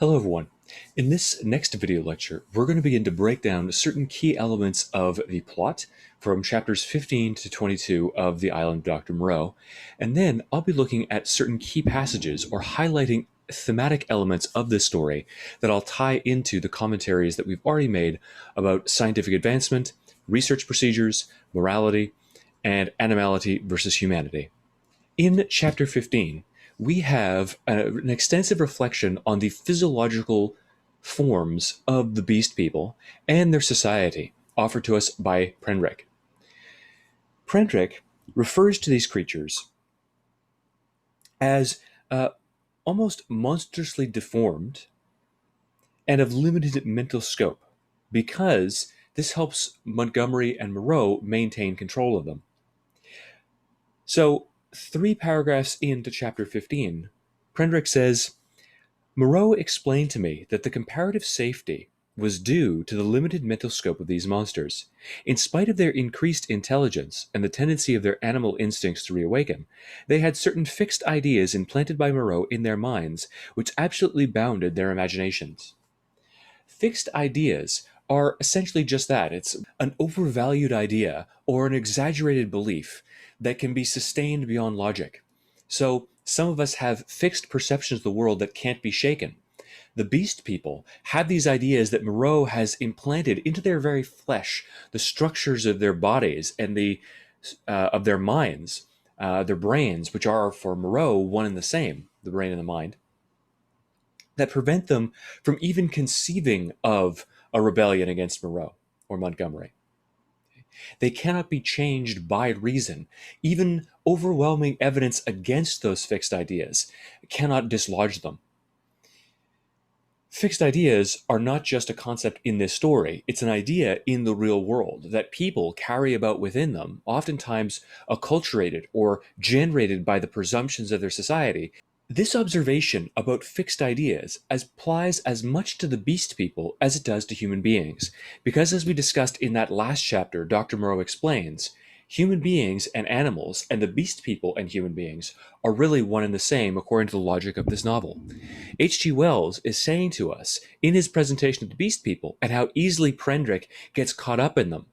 Hello everyone. In this next video lecture, we're going to begin to break down certain key elements of the plot from chapters 15 to 22 of The Island of Dr. Moreau, and then I'll be looking at certain key passages or highlighting thematic elements of this story that I'll tie into the commentaries that we've already made about scientific advancement, research procedures, morality, and animality versus humanity. In chapter 15, we have an extensive reflection on the physiological forms of the beast people and their society offered to us by Prenrick. Prenrick refers to these creatures as almost monstrously deformed and of limited mental scope because this helps Montgomery and Moreau maintain control of them. So, 3 paragraphs into chapter 15, Prenrick says, Moreau explained to me that the comparative safety was due to the limited mental scope of these monsters. In spite of their increased intelligence and the tendency of their animal instincts to reawaken, they had certain fixed ideas implanted by Moreau in their minds which absolutely bounded their imaginations. Fixed ideas are essentially just that. It's an overvalued idea or an exaggerated belief that can be sustained beyond logic. So some of us have fixed perceptions of the world that can't be shaken. The beast people have these ideas that Moreau has implanted into their very flesh, the structures of their bodies and of their minds, their brains, which are for Moreau one and the same, the brain and the mind, that prevent them from even conceiving of a rebellion against Moreau or Montgomery. They cannot be changed by reason. Even overwhelming evidence against those fixed ideas cannot dislodge them. Fixed ideas are not just a concept in this story, it's an idea in the real world that people carry about within them, oftentimes acculturated or generated by the presumptions of their society. This observation about fixed ideas applies as much to the beast people as it does to human beings, because as we discussed in that last chapter, Dr. Moreau explains, human beings and animals and the beast people and human beings are really one and the same according to the logic of this novel. H.G. Wells is saying to us in his presentation of the beast people and how easily Prenrick gets caught up in them,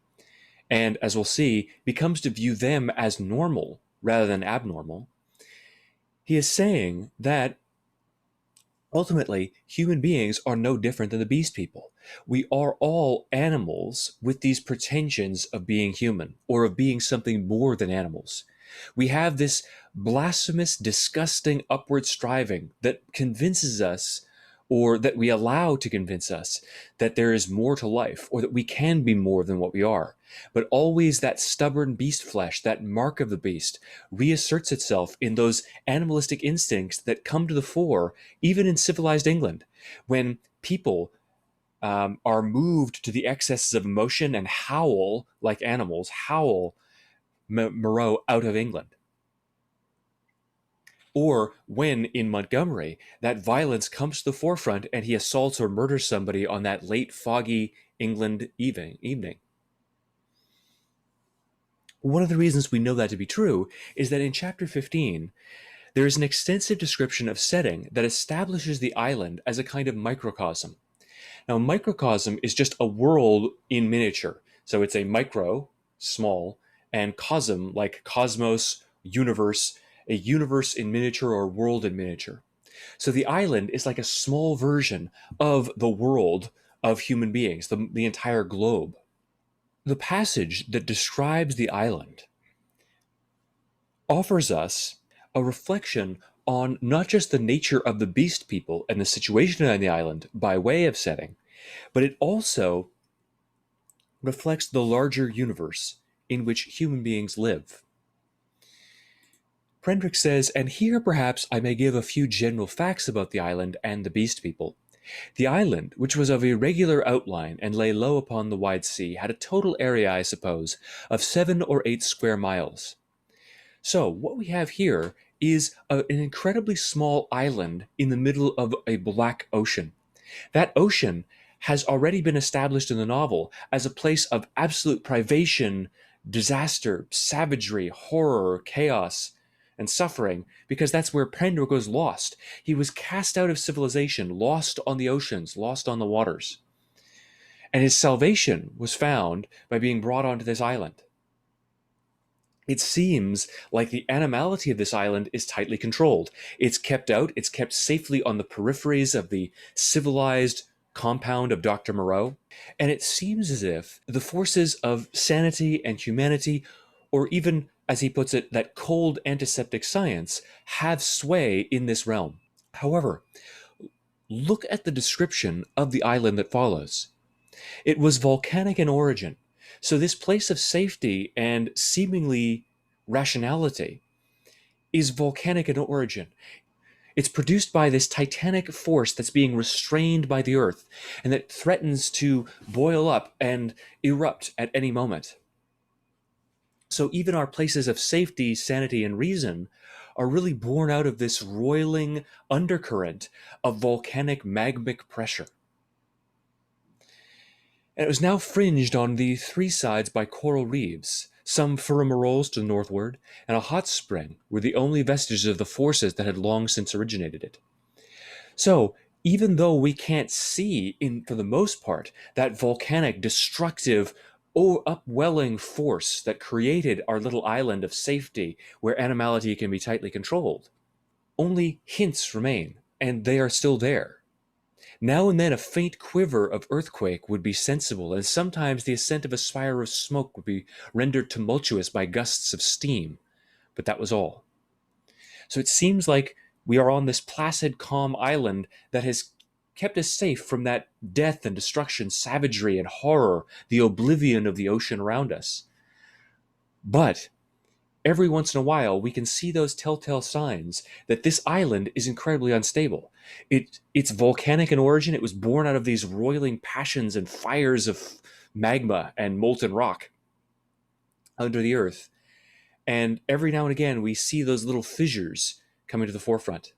and as we'll see, becomes to view them as normal rather than abnormal. He is saying that ultimately, human beings are no different than the beast people. We are all animals with these pretensions of being human or of being something more than animals. We have this blasphemous, disgusting upward striving that convinces us, or that we allow to convince us, that there is more to life or that we can be more than what we are. But always that stubborn beast flesh, that mark of the beast, reasserts itself in those animalistic instincts that come to the fore even in civilized England, when people are moved to the excesses of emotion and howl like animals, howl Moreau out of England. Or when, in Montgomery, that violence comes to the forefront and he assaults or murders somebody on that late, foggy England evening. One of the reasons we know that to be true is that in chapter 15, there is an extensive description of setting that establishes the island as a kind of microcosm. Now, microcosm is just a world in miniature. So it's a micro, small, and cosm, like cosmos, universe, a universe in miniature or world in miniature. So the island is like a small version of the world of human beings, the entire globe. The passage that describes the island offers us a reflection on not just the nature of the beast people and the situation on the island by way of setting, but it also reflects the larger universe in which human beings live. Prenrick says, and here perhaps I may give a few general facts about the island and the beast people. The island, which was of irregular outline and lay low upon the wide sea, had a total area, I suppose, of 7 or 8 square miles. So what we have here is an incredibly small island in the middle of a black ocean. That ocean has already been established in the novel as a place of absolute privation, disaster, savagery, horror, chaos, and suffering because that's where Prenderg was lost. He was cast out of civilization, lost on the oceans, lost on the waters. And his salvation was found by being brought onto this island. It seems like the animality of this island is tightly controlled. It's kept out, it's kept safely on the peripheries of the civilized compound of Dr. Moreau. And it seems as if the forces of sanity and humanity, or even, as he puts it, that cold antiseptic science, have sway in this realm. However, look at the description of the island that follows. It was volcanic in origin. So, this place of safety and seemingly rationality is volcanic in origin. It's produced by this titanic force that's being restrained by the earth and that threatens to boil up and erupt at any moment. So, even our places of safety, sanity, and reason are really born out of this roiling undercurrent of volcanic magmic pressure. And it was now fringed on the three sides by coral reefs. Some fumaroles to the northward, and a hot spring were the only vestiges of the forces that had long since originated it. So, even though we can't see, for the most part, that volcanic, destructive, upwelling force that created our little island of safety where animality can be tightly controlled, only hints remain, and they are still there. Now and then a faint quiver of earthquake would be sensible, and sometimes the ascent of a spire of smoke would be rendered tumultuous by gusts of steam, but that was all. So it seems like we are on this placid, calm island that has kept us safe from that death and destruction, savagery and horror, the oblivion of the ocean around us. But every once in a while, we can see those telltale signs that this island is incredibly unstable. It's volcanic in origin. It was born out of these roiling passions and fires of magma and molten rock under the earth. And every now and again, we see those little fissures coming to the forefront.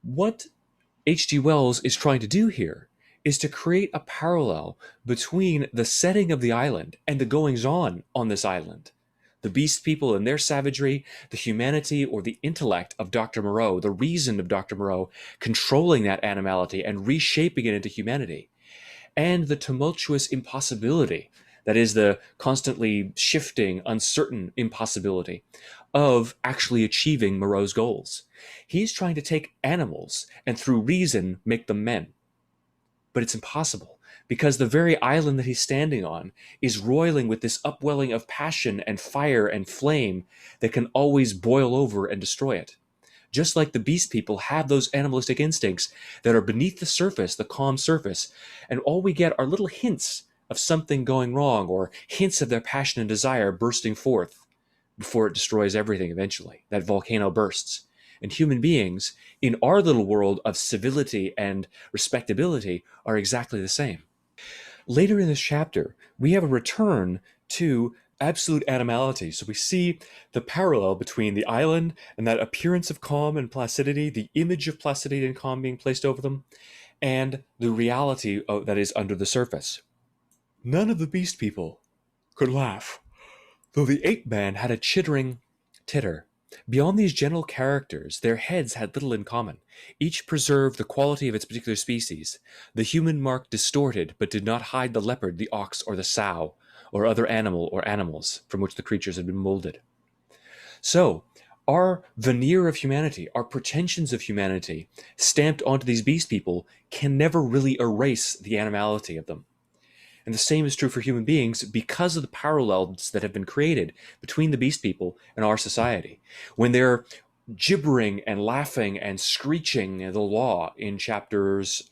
What H.G. Wells is trying to do here is to create a parallel between the setting of the island and the goings-on this island. The beast people and their savagery, the humanity or the intellect of Dr. Moreau, the reason of Dr. Moreau controlling that animality and reshaping it into humanity, and the tumultuous impossibility, that is the constantly shifting, uncertain impossibility of actually achieving Moreau's goals. He's trying to take animals and through reason make them men. But it's impossible because the very island that he's standing on is roiling with this upwelling of passion and fire and flame that can always boil over and destroy it. Just like the beast people have those animalistic instincts that are beneath the surface, the calm surface, and all we get are little hints of something going wrong or hints of their passion and desire bursting forth before it destroys everything eventually. That volcano bursts. And human beings, in our little world of civility and respectability, are exactly the same. Later in this chapter, we have a return to absolute animality. So we see the parallel between the island and that appearance of calm and placidity, the image of placidity and calm being placed over them, and the reality that is under the surface. None of the beast people could laugh, though the ape man had a chittering titter. Beyond these general characters, their heads had little in common. Each preserved the quality of its particular species. The human mark distorted, but did not hide the leopard, the ox, or the sow, or other animal or animals from which the creatures had been molded. So, our veneer of humanity, our pretensions of humanity, stamped onto these beast people, can never really erase the animality of them. And the same is true for human beings because of the parallels that have been created between the beast people and our society. When they're gibbering and laughing and screeching the law in chapters,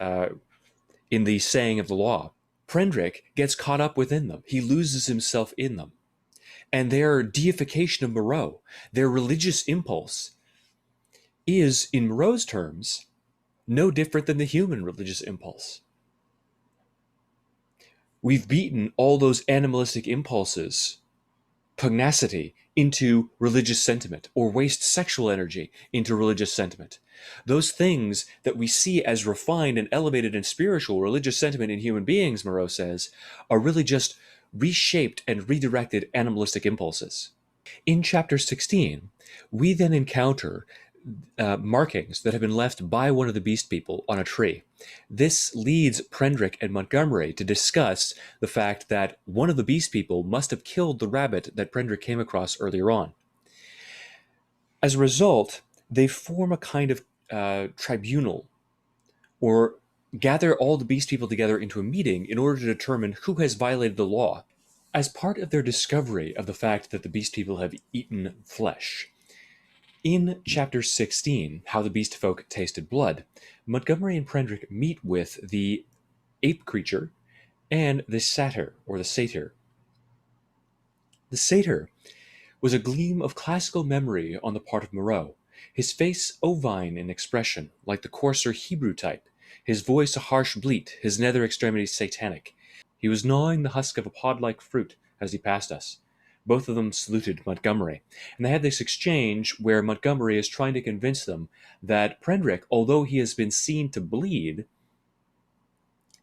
in the saying of the law, Prendrick gets caught up within them. He loses himself in them. And their deification of Moreau, their religious impulse, is, in Moreau's terms, no different than the human religious impulse. We've beaten all those animalistic impulses, pugnacity, into religious sentiment, or waste sexual energy into religious sentiment. Those things that we see as refined and elevated and spiritual religious sentiment in human beings, Moreau says, are really just reshaped and redirected animalistic impulses. In chapter 16, we then encounter markings that have been left by one of the beast people on a tree. This leads Prendrick and Montgomery to discuss the fact that one of the beast people must have killed the rabbit that Prendrick came across earlier on. As a result, they form a kind of tribunal, or gather all the beast people together into a meeting in order to determine who has violated the law. As part of their discovery of the fact that the beast people have eaten flesh, in chapter 16, How the Beast Folk Tasted Blood, Montgomery and Prendrick meet with the ape creature and the satyr, or the satyr. The satyr was a gleam of classical memory on the part of Moreau, his face ovine in expression, like the coarser Hebrew type, his voice a harsh bleat, his nether extremities satanic. He was gnawing the husk of a pod-like fruit as he passed us. Both of them saluted Montgomery, and they had this exchange where Montgomery is trying to convince them that Prendrick, although he has been seen to bleed,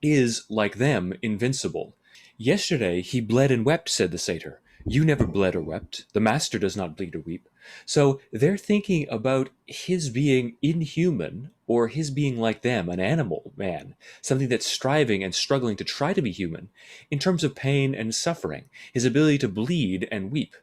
is, like them, invincible. Yesterday he bled and wept, said the satyr. You never bled or wept. The master does not bleed or weep. So they're thinking about his being inhuman, or his being like them, an animal man, something that's striving and struggling to try to be human, in terms of pain and suffering, his ability to bleed and weep.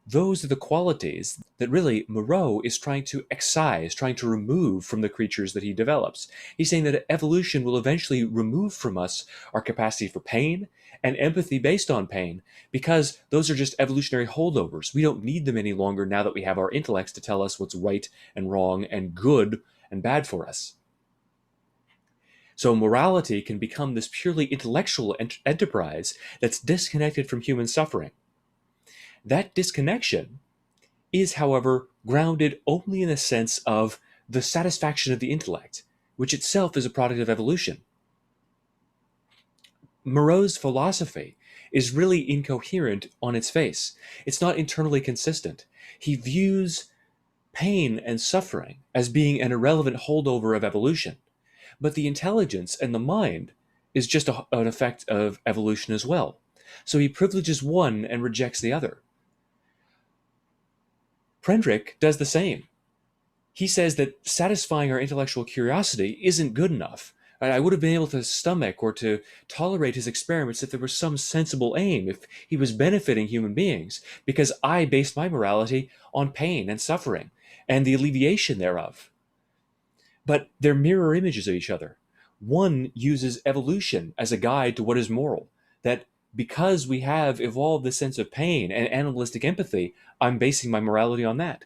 Those are the qualities that really Moreau is trying to excise, trying to remove from the creatures that he develops. He's saying that evolution will eventually remove from us our capacity for pain and empathy based on pain, because those are just evolutionary holdovers. We don't need them any longer now that we have our intellects to tell us what's right and wrong and good and bad for us. So morality can become this purely intellectual enterprise that's disconnected from human suffering. That disconnection is, however, grounded only in a sense of the satisfaction of the intellect, which itself is a product of evolution. Moreau's philosophy is really incoherent on its face. It's not internally consistent. He views pain and suffering as being an irrelevant holdover of evolution, but the intelligence and the mind is just an effect of evolution as well. So he privileges one and rejects the other. Prendrick does the same. He says that satisfying our intellectual curiosity isn't good enough. I would have been able to stomach or to tolerate his experiments if there was some sensible aim, if he was benefiting human beings, because I based my morality on pain and suffering and the alleviation thereof. But they're mirror images of each other. One uses evolution as a guide to what is moral, that because we have evolved this sense of pain and animalistic empathy, I'm basing my morality on that.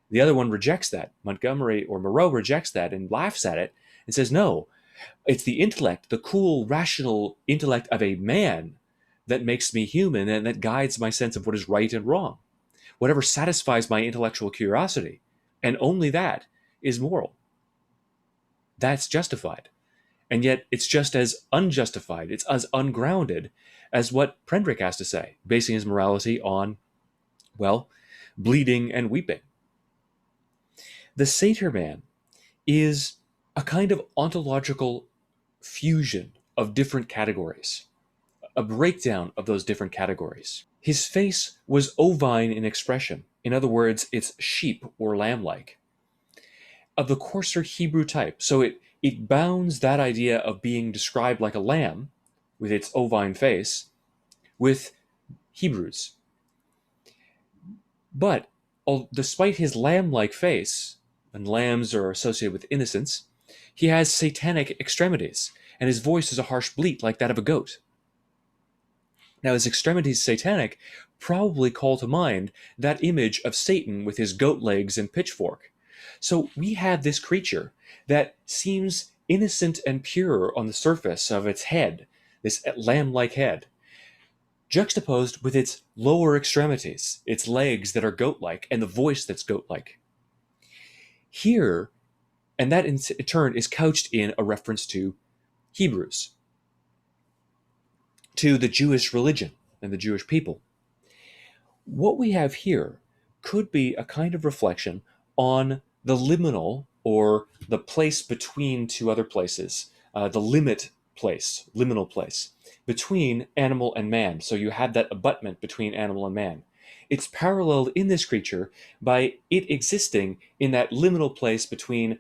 The other one rejects that. Montgomery or Moreau rejects that and laughs at it and says, no, it's the intellect, the cool, rational intellect of a man that makes me human and that guides my sense of what is right and wrong. Whatever satisfies my intellectual curiosity, and only that, is moral. That's justified. And yet it's just as unjustified, it's as ungrounded as what Prendrick has to say, basing his morality on, well, bleeding and weeping. The satyr man is a kind of ontological fusion of different categories, a breakdown of those different categories. His face was ovine in expression. In other words, it's sheep or lamb-like, of the coarser Hebrew type. So it bounds that idea of being described like a lamb with its ovine face with Hebrews. But despite his lamb-like face, and lambs are associated with innocence, he has satanic extremities, and his voice is a harsh bleat like that of a goat. Now, his extremities satanic probably call to mind that image of Satan with his goat legs and pitchfork. So we have this creature that seems innocent and pure on the surface of its head, this lamb-like head, juxtaposed with its lower extremities, its legs that are goat-like, and the voice that's goat-like. Here, and that in turn is couched in a reference to Hebrews, to the Jewish religion and the Jewish people. What we have here could be a kind of reflection on the liminal, or the place between two other places, the liminal place, between animal and man. So you have that abutment between animal and man. It's paralleled in this creature by it existing in that liminal place between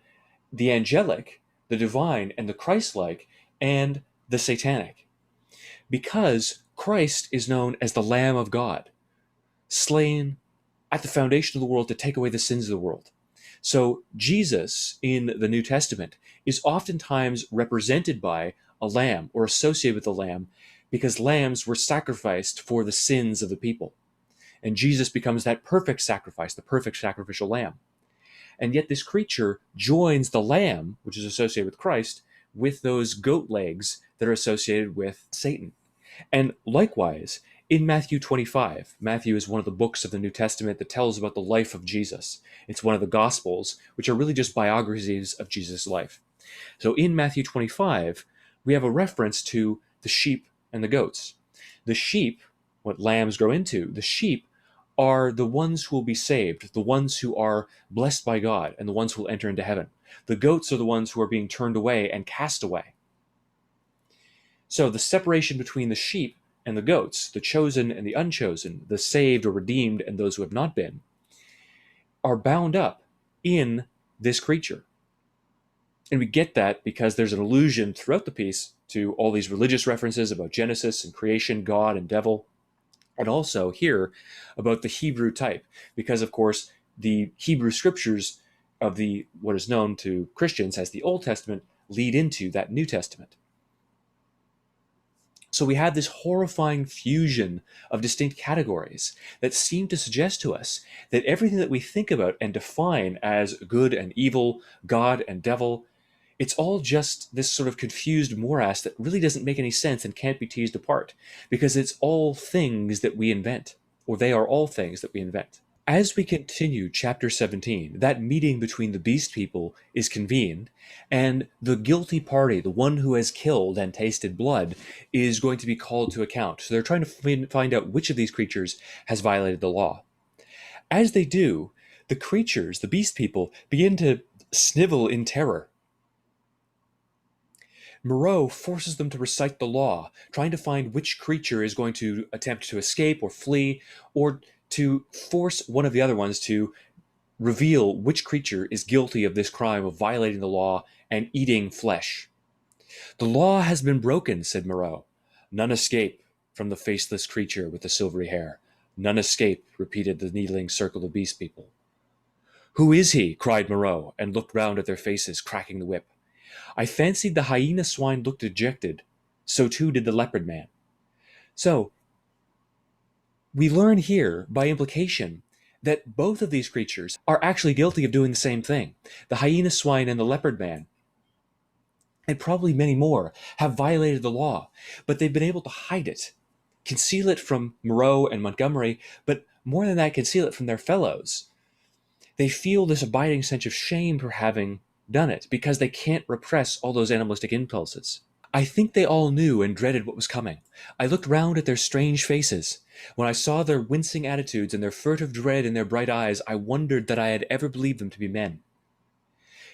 the angelic, the divine, and the Christ-like, and the satanic. Because Christ is known as the Lamb of God, slain at the foundation of the world to take away the sins of the world. So Jesus in the New Testament is oftentimes represented by a lamb or associated with a lamb because lambs were sacrificed for the sins of the people. And Jesus becomes that perfect sacrifice, the perfect sacrificial lamb. And yet this creature joins the lamb, which is associated with Christ, with those goat legs that are associated with Satan. And likewise, in Matthew 25, Matthew is one of the books of the New Testament that tells about the life of Jesus. It's one of the Gospels, which are really just biographies of Jesus' life. So in Matthew 25, we have a reference to the sheep and the goats. The sheep, what lambs grow into, the sheep are the ones who will be saved, the ones who are blessed by God, and the ones who will enter into heaven. The goats are the ones who are being turned away and cast away. So the separation between the sheep and the goats, the chosen and the unchosen, the saved or redeemed and those who have not been, are bound up in this creature. And we get that because there's an allusion throughout the piece to all these religious references about Genesis and creation, God and devil, and also here about the Hebrew type, because of course the Hebrew scriptures of the what is known to Christians as the Old Testament lead into that New Testament. So we have this horrifying fusion of distinct categories that seem to suggest to us that everything that we think about and define as good and evil, God and devil, it's all just this sort of confused morass that really doesn't make any sense and can't be teased apart, because it's all things that we invent, or they are all things that we invent. As we continue chapter 17, that meeting between the beast people is convened, and the guilty party, the one who has killed and tasted blood, is going to be called to account. So they're trying to find out which of these creatures has violated the law. As they do, the creatures, the beast people, begin to snivel in terror. Moreau forces them to recite the law, trying to find which creature is going to attempt to escape or flee, or to force one of the other ones to reveal which creature is guilty of this crime of violating the law and eating flesh. "The law has been broken," said Moreau. "None escape from the faceless creature with the silvery hair. None escape," repeated the kneeling circle of beast people. "Who is he?" cried Moreau, and looked round at their faces, cracking the whip. I fancied the hyena swine looked dejected. So too did the leopard man. So, we learn here, by implication, that both of these creatures are actually guilty of doing the same thing. The hyena swine and the leopard man, and probably many more, have violated the law, but they've been able to hide it, conceal it from Moreau and Montgomery, but more than that, conceal it from their fellows. They feel this abiding sense of shame for having done it, because they can't repress all those animalistic impulses. I think they all knew and dreaded what was coming. I looked round at their strange faces. When I saw their wincing attitudes and their furtive dread in their bright eyes, I wondered that I had ever believed them to be men.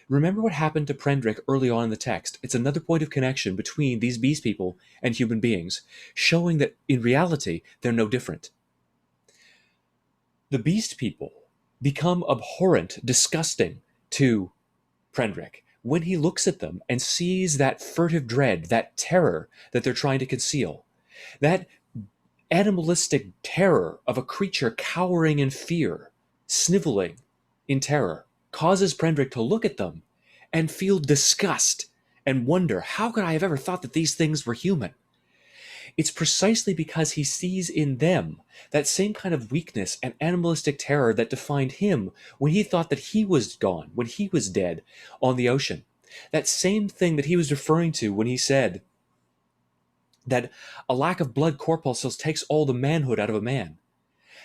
Remember what happened to Prendrick early on in the text. It's another point of connection between these beast people and human beings, showing that in reality they're no different. The beast people become abhorrent, disgusting to Prendrick when he looks at them and sees that furtive dread, that terror that they're trying to conceal, that animalistic terror of a creature cowering in fear, sniveling in terror, causes Prendrick to look at them and feel disgust and wonder, how could I have ever thought that these things were human? It's precisely because he sees in them that same kind of weakness and animalistic terror that defined him when he thought that he was gone, when he was dead on the ocean. That same thing that he was referring to when he said that a lack of blood corpuscles takes all the manhood out of a man.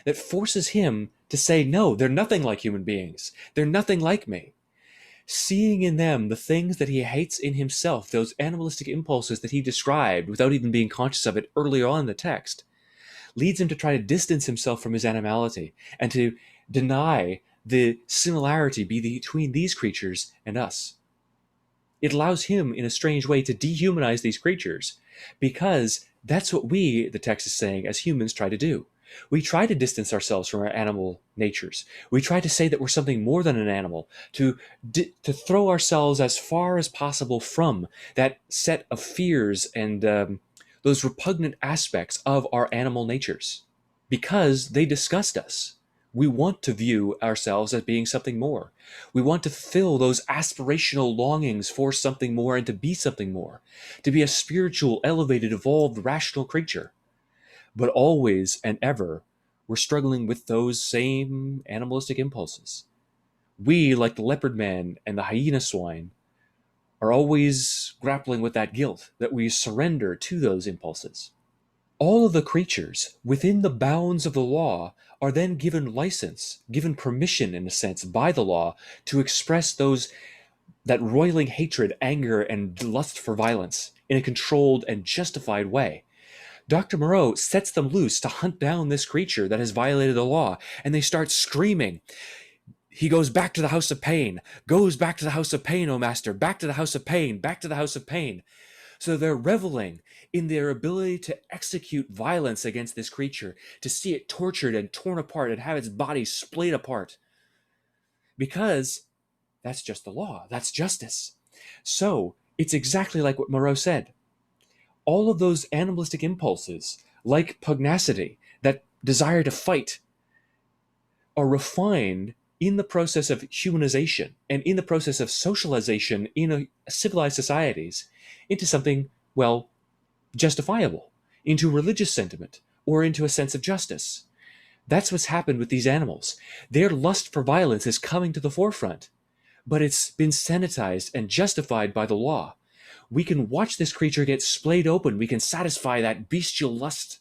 That forces him to say, no, they're nothing like human beings. They're nothing like me. Seeing in them the things that he hates in himself, those animalistic impulses that he described without even being conscious of it earlier on in the text, leads him to try to distance himself from his animality and to deny the similarity between these creatures and us. It allows him, in a strange way, to dehumanize these creatures, because that's what we, the text is saying, as humans try to do. We try to distance ourselves from our animal natures. We try to say that we're something more than an animal, to throw ourselves as far as possible from that set of fears and those repugnant aspects of our animal natures because they disgust us. We want to view ourselves as being something more. We want to fill those aspirational longings for something more and to be something more, to be a spiritual, elevated, evolved, rational creature. But always and ever, we're struggling with those same animalistic impulses. We, like the leopard man and the hyena swine, are always grappling with that guilt that we surrender to those impulses. All of the creatures within the bounds of the law are then given license, given permission in a sense by the law to express those that roiling hatred, anger, and lust for violence in a controlled and justified way. Dr. Moreau sets them loose to hunt down this creature that has violated the law, and they start screaming. He goes back to the house of pain, goes back to the house of pain, O master, back to the house of pain, back to the house of pain. So they're reveling in their ability to execute violence against this creature, to see it tortured and torn apart and have its body splayed apart. Because that's just the law, that's justice. So it's exactly like what Moreau said. All of those animalistic impulses, like pugnacity, that desire to fight, are refined in the process of humanization and in the process of socialization in civilized societies into something, well, justifiable, into religious sentiment or into a sense of justice. That's what's happened with these animals. Their lust for violence is coming to the forefront, but it's been sanitized and justified by the law. We can watch this creature get splayed open. We can satisfy that bestial lust.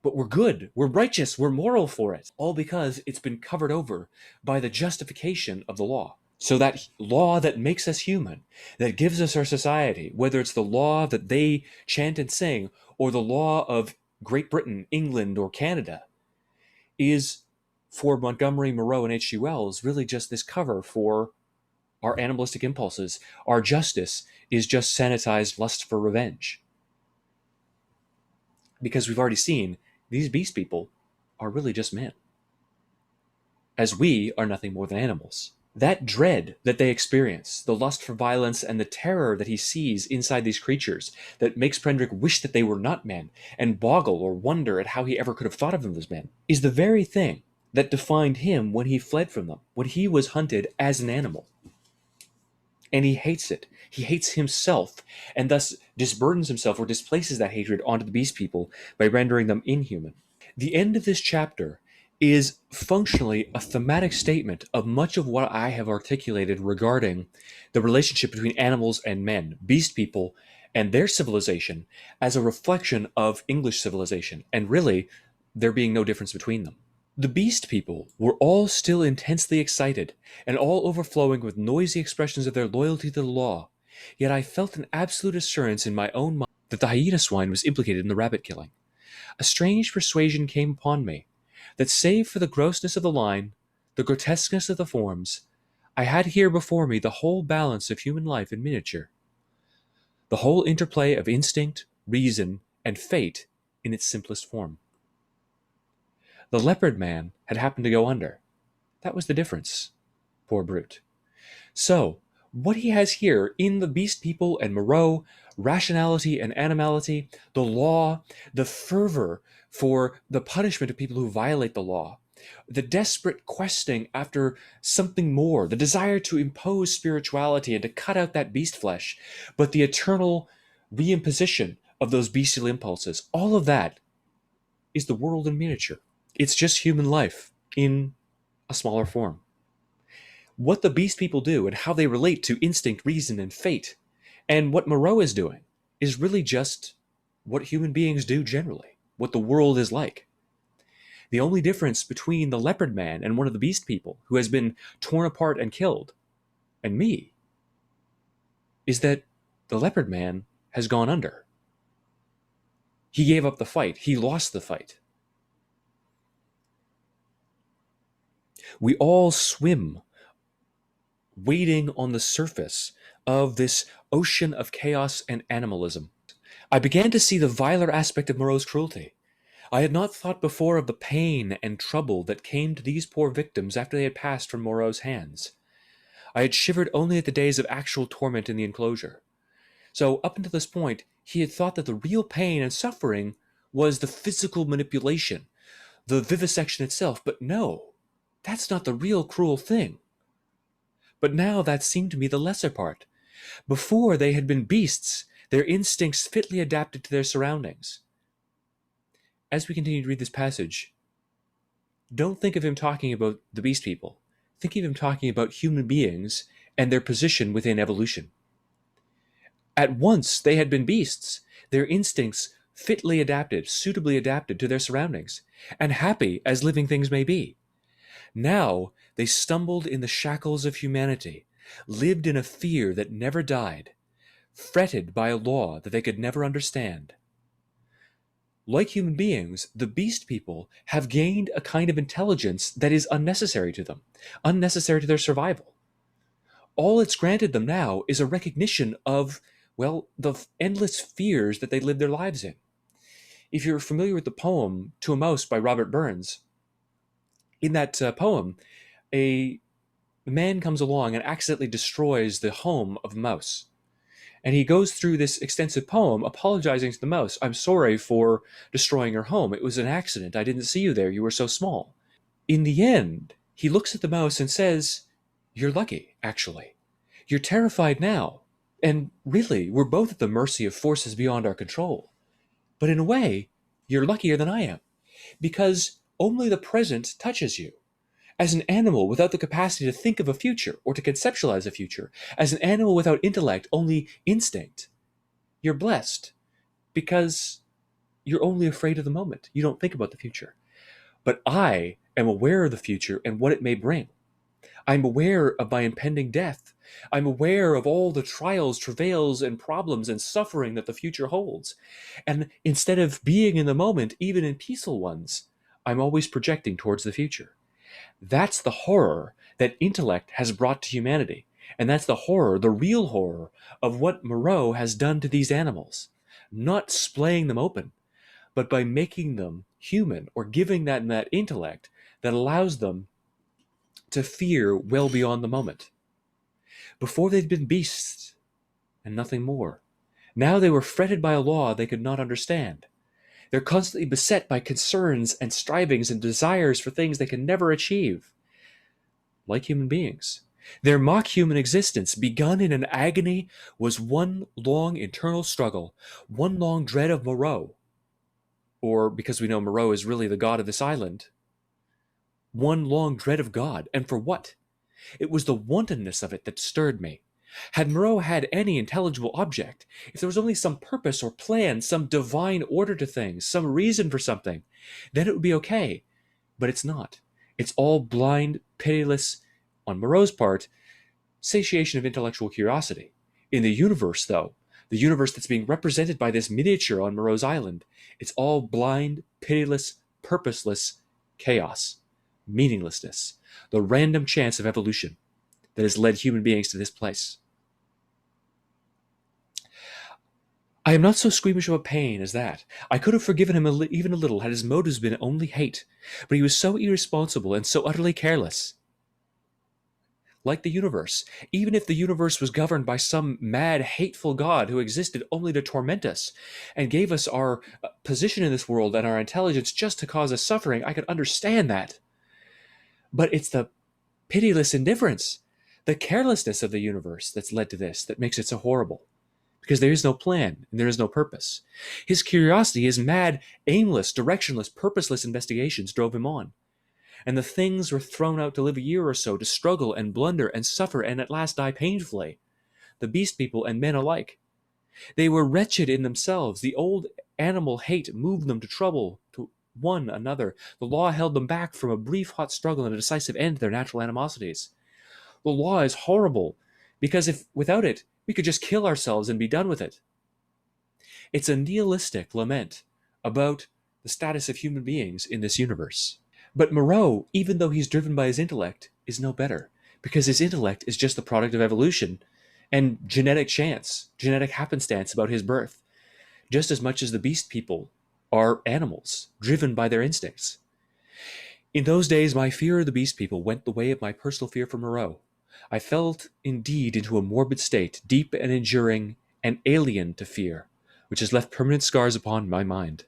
But we're good, we're righteous, we're moral for it. All because it's been covered over by the justification of the law. So that law that makes us human, that gives us our society, whether it's the law that they chant and sing, or the law of Great Britain, England, or Canada, is for Montgomery, Moreau, and H.G. Wells really just this cover for our animalistic impulses. Our justice is just sanitized lust for revenge. Because we've already seen these beast people are really just men, as we are nothing more than animals. That dread that they experience, the lust for violence and the terror that he sees inside these creatures, that makes Prendrick wish that they were not men and boggle or wonder at how he ever could have thought of them as men, is the very thing that defined him when he fled from them, when he was hunted as an animal. And he hates it. He hates himself, and thus disburdens himself or displaces that hatred onto the beast people by rendering them inhuman. The end of this chapter is functionally a thematic statement of much of what I have articulated regarding the relationship between animals and men, beast people, and their civilization as a reflection of English civilization, and really, there being no difference between them. The beast people were all still intensely excited, and all overflowing with noisy expressions of their loyalty to the law, yet I felt an absolute assurance in my own mind that the hyena swine was implicated in the rabbit killing. A strange persuasion came upon me that, save for the grossness of the line, the grotesqueness of the forms, I had here before me the whole balance of human life in miniature, the whole interplay of instinct, reason, and fate in its simplest form. The leopard man had happened to go under. That was the difference. Poor brute. So, what he has here in the beast people and Moreau, rationality and animality, the law, the fervor for the punishment of people who violate the law, the desperate questing after something more, the desire to impose spirituality and to cut out that beast flesh, but the eternal reimposition of those bestial impulses, all of that is the world in miniature. It's just human life in a smaller form. What the beast people do and how they relate to instinct, reason, and fate, and what Moreau is doing, is really just what human beings do generally, what the world is like. The only difference between the leopard man and one of the beast people who has been torn apart and killed, and me, is that the leopard man has gone under. He gave up the fight. He lost the fight. We all swim wading on the surface of this ocean of chaos and animalism. I began to see the viler aspect of Moreau's cruelty. I had not thought before of the pain and trouble that came to these poor victims after they had passed from Moreau's hands. I had shivered only at the days of actual torment in the enclosure. So, up until this point, he had thought that the real pain and suffering was the physical manipulation, the vivisection itself. But no, that's not the real cruel thing. But now that seemed to me the lesser part. Before they had been beasts, their instincts fitly adapted to their surroundings. As we continue to read this passage, don't think of him talking about the beast people. Think of him talking about human beings and their position within evolution. At once they had been beasts, their instincts fitly adapted, suitably adapted to their surroundings, and happy as living things may be. Now they stumbled in the shackles of humanity, lived in a fear that never died, fretted by a law that they could never understand. Like human beings, the beast people have gained a kind of intelligence that is unnecessary to them, unnecessary to their survival. All it's granted them now is a recognition of, well, the endless fears that they live their lives in. If you're familiar with the poem To a Mouse by Robert Burns, in that poem, a man comes along and accidentally destroys the home of a mouse. And he goes through this extensive poem apologizing to the mouse. I'm sorry for destroying your home. It was an accident. I didn't see you there. You were so small. In the end, he looks at the mouse and says, "You're lucky, actually. You're terrified now. And really, we're both at the mercy of forces beyond our control. But in a way, you're luckier than I am, because only the present touches you. As an animal without the capacity to think of a future or to conceptualize a future, as an animal without intellect, only instinct, you're blessed because you're only afraid of the moment. You don't think about the future. But I am aware of the future and what it may bring. I'm aware of my impending death. I'm aware of all the trials, travails, and problems and suffering that the future holds. And instead of being in the moment, even in peaceful ones, I'm always projecting towards the future. That's the horror that intellect has brought to humanity. And that's the horror, the real horror, of what Moreau has done to these animals. Not splaying them open, but by making them human or giving them that intellect that allows them to fear well beyond the moment. Before they'd been beasts and nothing more. Now they were fretted by a law they could not understand. They're constantly beset by concerns and strivings and desires for things they can never achieve. Like human beings. Their mock-human existence, begun in an agony, was one long internal struggle, one long dread of Moreau. Or, because we know Moreau is really the god of this island, one long dread of God. And for what? It was the wantonness of it that stirred me. Had Moreau had any intelligible object, if there was only some purpose or plan, some divine order to things, some reason for something, then it would be okay. But it's not. It's all blind, pitiless, on Moreau's part, satiation of intellectual curiosity. In the universe, though, the universe that's being represented by this miniature on Moreau's island, it's all blind, pitiless, purposeless chaos, meaninglessness, the random chance of evolution that has led human beings to this place. I am not so squeamish about pain as that. I could have forgiven him even a little had his motives been only hate, but he was so irresponsible and so utterly careless. Like the universe, even if the universe was governed by some mad, hateful God who existed only to torment us and gave us our position in this world and our intelligence just to cause us suffering, I could understand that. But it's the pitiless indifference, the carelessness of the universe that's led to this, that makes it so horrible. Because there is no plan and there is no purpose. His curiosity, his mad, aimless, directionless, purposeless investigations drove him on. And the things were thrown out to live a year or so, to struggle and blunder and suffer and at last die painfully. The beast people and men alike. They were wretched in themselves. The old animal hate moved them to trouble to one another. The law held them back from a brief hot struggle and a decisive end to their natural animosities. The law is horrible, because if without it, we could just kill ourselves and be done with it. It's a nihilistic lament about the status of human beings in this universe. But Moreau, even though he's driven by his intellect, is no better, because his intellect is just the product of evolution and genetic chance, genetic happenstance about his birth, just as much as the beast people are animals, driven by their instincts. In those days, my fear of the beast people went the way of my personal fear for Moreau. I felt indeed into a morbid state, deep and enduring, and alien to fear, which has left permanent scars upon my mind.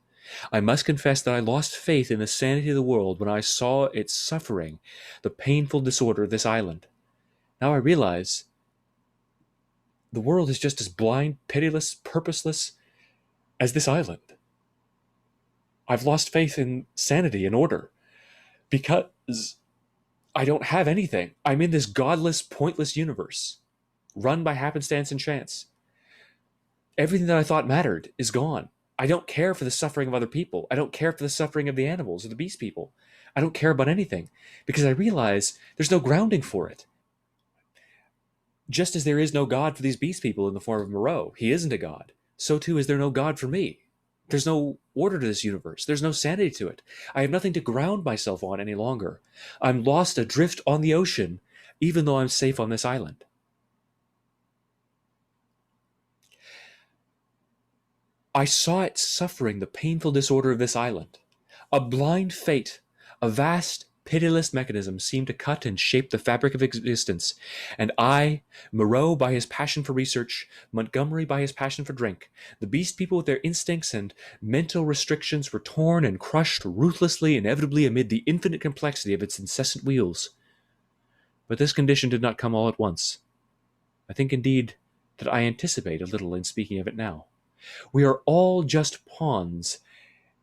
I must confess that I lost faith in the sanity of the world when I saw its suffering, the painful disorder of this island. Now I realize the world is just as blind, pitiless, purposeless as this island. I've lost faith in sanity and order because I don't have anything. I'm in this godless, pointless universe, run by happenstance and chance. Everything that I thought mattered is gone. I don't care for the suffering of other people. I don't care for the suffering of the animals or the beast people. I don't care about anything because I realize there's no grounding for it. Just as there is no God for these beast people in the form of Moreau, he isn't a God, so too is there no God for me. There's no order to this universe. There's no sanity to it. I have nothing to ground myself on any longer. I'm lost adrift on the ocean, even though I'm safe on this island. I saw it suffering the painful disorder of this island. A blind fate, a vast, pitiless mechanism seemed to cut and shape the fabric of existence, and I, Moreau by his passion for research, Montgomery by his passion for drink, the beast people with their instincts and mental restrictions were torn and crushed ruthlessly, inevitably amid the infinite complexity of its incessant wheels. But this condition did not come all at once. I think indeed that I anticipate a little in speaking of it now. We are all just pawns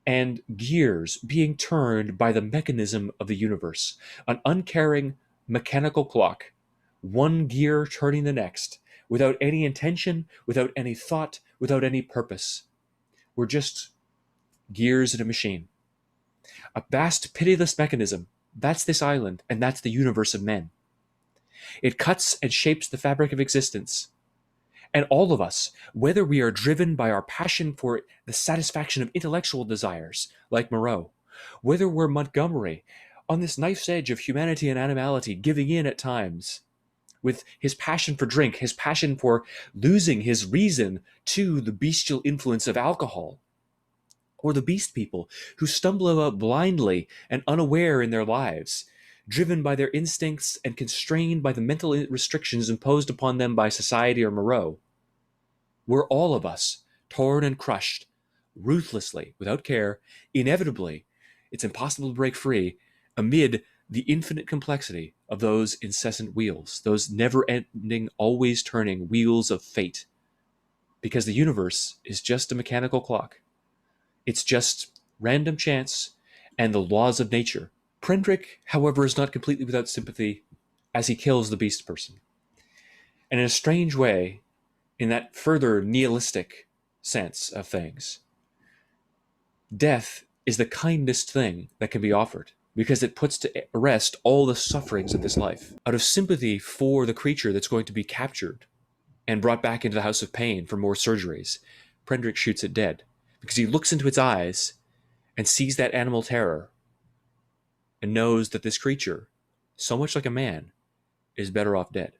and gears being turned by the mechanism of the universe, an uncaring mechanical clock, one gear turning the next, without any intention, without any thought, without any purpose. We're just gears in a machine. A vast, pitiless mechanism. That's this island, and that's the universe of men. It cuts and shapes the fabric of existence. And all of us, whether we are driven by our passion for the satisfaction of intellectual desires, like Moreau, whether we're Montgomery, on this knife's edge of humanity and animality, giving in at times, with his passion for drink, his passion for losing his reason to the bestial influence of alcohol, or the beast people who stumble about blindly and unaware in their lives, driven by their instincts and constrained by the mental restrictions imposed upon them by society or Moreau. We're all of us torn and crushed, ruthlessly, without care, inevitably. It's impossible to break free amid the infinite complexity of those incessant wheels, those never-ending, always turning wheels of fate. Because the universe is just a mechanical clock. It's just random chance and the laws of nature. Prendrick, however, is not completely without sympathy as he kills the beast person. And in a strange way, in that further nihilistic sense of things, death is the kindest thing that can be offered because it puts to rest all the sufferings of this life. Out of sympathy for the creature that's going to be captured and brought back into the house of pain for more surgeries, Prendrick shoots it dead because he looks into its eyes and sees that animal terror and knows that this creature, so much like a man, is better off dead.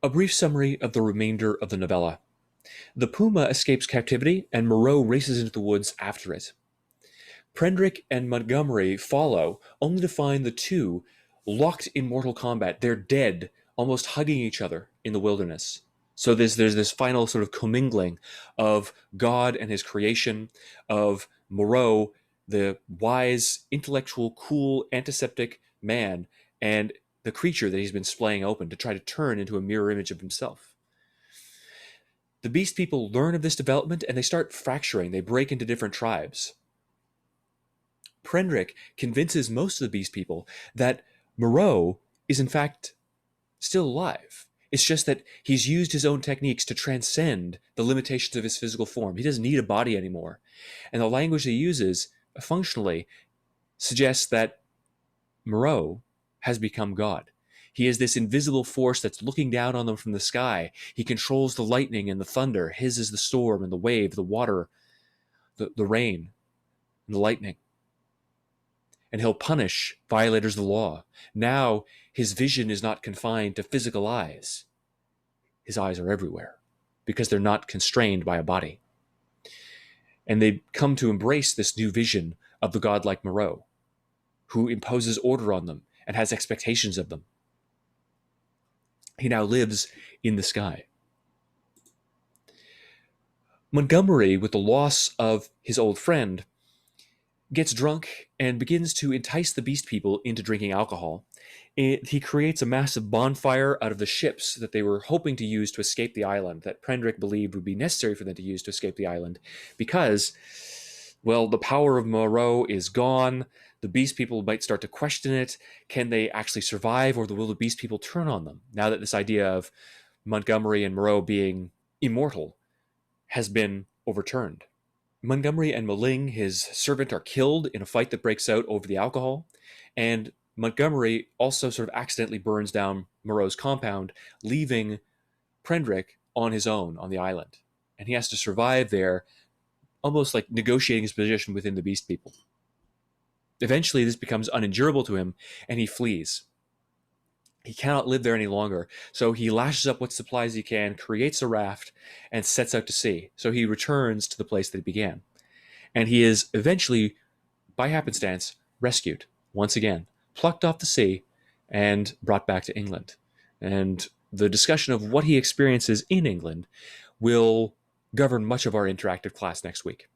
A brief summary of the remainder of the novella. The puma escapes captivity, and Moreau races into the woods after it. Prendrick and Montgomery follow, only to find the two locked in mortal combat. They're dead, almost hugging each other in the wilderness. So there's this final sort of commingling of God and his creation, of Moreau, the wise, intellectual, cool, antiseptic man, and the creature that he's been splaying open to try to turn into a mirror image of himself. The beast people learn of this development and they start fracturing. They break into different tribes. Prendrick convinces most of the beast people that Moreau is in fact still alive. It's just that he's used his own techniques to transcend the limitations of his physical form. He doesn't need a body anymore. And the language he uses functionally suggests that Moreau has become God. He is this invisible force that's looking down on them from the sky. He controls the lightning and the thunder. His is the storm and the wave, the water, the rain, and the lightning. And he'll punish violators of the law. Now, his vision is not confined to physical eyes. His eyes are everywhere because they're not constrained by a body. And they come to embrace this new vision of the godlike Moreau, who imposes order on them and has expectations of them. He now lives in the sky. Montgomery, with the loss of his old friend, gets drunk and begins to entice the beast people into drinking alcohol. He creates a massive bonfire out of the ships that they were hoping to use to escape the island, that Prendrick believed would be necessary for them to use to escape the island, because, well, the power of Moreau is gone. The beast people might start to question it. Can they actually survive, or will the beast people turn on them? Now that this idea of Montgomery and Moreau being immortal has been overturned. Montgomery and Maling, his servant, are killed in a fight that breaks out over the alcohol, and Montgomery also sort of accidentally burns down Moreau's compound, leaving Prendrick on his own on the island. And he has to survive there, almost like negotiating his position within the Beast People. Eventually, this becomes unendurable to him, and he flees. He cannot live there any longer, so he lashes up what supplies he can, creates a raft, and sets out to sea. So he returns to the place that he began. And he is eventually, by happenstance, rescued once again, plucked off the sea, and brought back to England. And the discussion of what he experiences in England will govern much of our interactive class next week.